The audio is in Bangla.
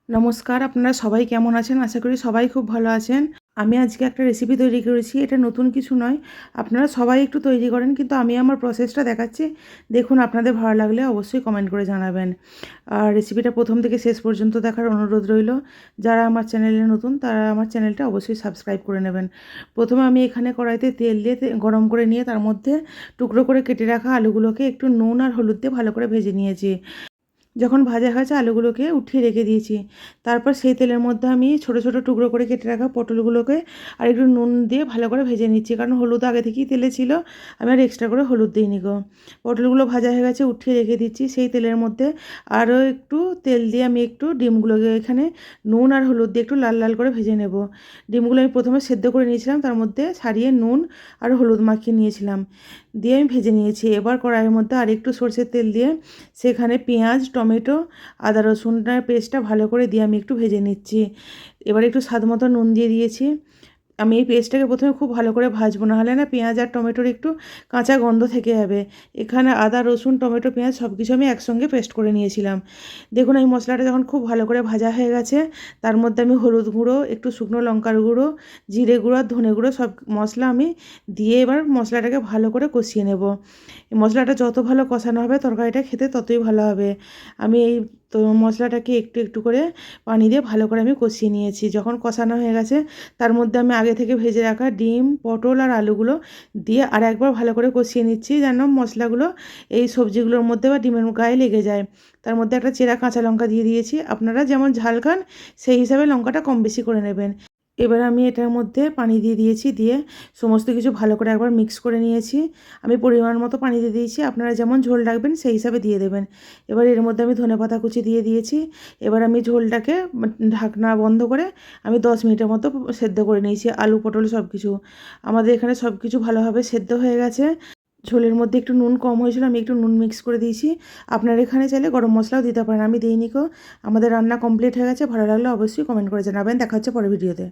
নমস্কার, আপনারা সবাই কেমন আছেন? আশা করি সবাই খুব ভালো আছেন। আমি আজকে একটা রেসিপি তৈরি করেছি। এটা নতুন কিছু নয়। আপনারা সবাই একটু তৈরি করেন, কিন্তু আমি আমার প্রসেসটা দেখাচ্ছি। দেখুন, আপনাদের ভালো লাগলে অবশ্যই কমেন্ট করে জানাবেন। আর রেসিপিটা প্রথম থেকে শেষ পর্যন্ত দেখার অনুরোধ রইল। যারা আমার চ্যানেলে নতুন তারা আমার চ্যানেলটা অবশ্যই সাবস্ক্রাইব করে নেবেন। প্রথমে আমি এখানে কড়াইতে তেল দিয়ে গরম করে নিয়ে তার মধ্যে টুকরো করে কেটে রাখা আলুগুলোকে একটু নুন আর হলুদ দিয়ে ভালো করে ভেজে নিয়েছি। যখন ভাজা হয়েছে আলুগুলোকে উঠিয়ে রেখে দিয়েছি। তারপর সেই তেলের মধ্যে আমি ছোট, ছোট টুকরো করে কেটে রাখা পটলগুলোকে আর একটু নুন দিয়ে ভালো করে ভেজে নিচ্ছি। কারণ হলুদ আগে থেকেই তেলে ছিল। আমি আর এক্সট্রা করে হলুদ দিইনি গো। পটলগুলো ভাজা হয়ে গেছে, উঠিয়ে রেখে দিচ্ছি। সেই তেলের মধ্যে আরও একটু তেল দিয়ে আমি একটু ডিমগুলোকে এখানে নুন আর হলুদ দিয়ে একটু লাল, লাল করে ভেজে নেব। ডিমগুলো আমি প্রথমে সেদ্ধ করে নিয়েছিলাম, তার মধ্যে ছাড়িয়ে নুন আর হলুদ মাখিয়ে নিয়েছিলাম। দিয়ে আমি ভেজে নিয়েছি। এবার কড়াইয়ের মধ্যে আরেকটু সরষের তেল দিয়ে সেখানে পেঁয়াজ, টমেটো, আদা রসুনের পেস্টটা ভালো করে দিয়ে আমি একটু ভেজে নিচ্ছি। এবার একটু স্বাদ মতো নুন দিয়ে দিয়েছি। আমি এই পেস্টটাকে প্রথমে খুব ভালো করে ভাজবো, না হলে না পেঁয়াজ আর টমেটোর একটু কাঁচা গন্ধ থেকে যাবে। এখানে আদা, রসুন, টমেটো, পেঁয়াজ সব কিছু আমি একসঙ্গে পেস্ট করে নিয়েছিলাম। দেখুন, এই মশলাটা যখন খুব ভালো করে ভাজা হয়ে গেছে, তার মধ্যে আমি হলুদ গুঁড়ো, একটু শুকনো লঙ্কার গুঁড়ো, জিরে গুঁড়ো আর ধনে গুঁড়ো সব মশলা আমি দিয়ে এবার মশলাটাকে ভালো করে কষিয়ে নেব। এই মশলাটা যত ভালো কষানো হবে তরকারিটা খেতে ততই ভালো হবে। আমি এই মশলাটাকে একটু একটু করে পানি দিয়ে ভালো করে আমি কষিয়ে নিয়েছি। যখন কষানো হয়ে গেছে, তার মধ্যে আমি আগে থেকে ভেজে রাখা ডিম, পটল আর আলুগুলো দিয়ে আর একবার ভালো করে কষিয়ে নিচ্ছি, যেন মশলাগুলো এই সবজিগুলোর মধ্যে বা ডিমের গায়ে লেগে যায়। তার মধ্যে একটা চেরা কাঁচা লঙ্কা দিয়ে দিয়েছি। আপনারা যেমন ঝাল খান সেই হিসাবে লঙ্কাটা কম বেশি করে নেবেন। এবার আমি এটার মধ্যে পানি দিয়ে দিয়েছি, দিয়ে সমস্ত কিছু ভালো করে একবার মিক্স করে নিয়েছি। আমি পরিমাণ মতো পানি দিয়ে দিয়েছি, আপনারা যেমন ঝোল রাখবেন সেই হিসাবে দিয়ে দেবেন। এবার এর মধ্যে আমি ধনেপাতা কুচি দিয়ে দিয়েছি। এবার আমি ঝোলটাকে ঢাকনা বন্ধ করে আমি 10 মিনিটের মতো সেদ্ধ করে নিয়েছি। আলু, পটল সব কিছু আমাদের এখানে সব কিছু ভালোভাবে সেদ্ধ হয়ে গেছে। ঝোলের মধ্যে একটু নুন কম হয়েছিল, আমি একটু নুন মিক্স করে দিয়েছি। আপনারা এখানে চাইলে গরম মশলাও দিতে পারেন, আমি দিইনি কো। আমাদের রান্না কমপ্লিট হয়ে গেছে। ভালো লাগলে অবশ্যই কমেন্ট করে জানাবেন। দেখা হচ্ছে পরের ভিডিওতে।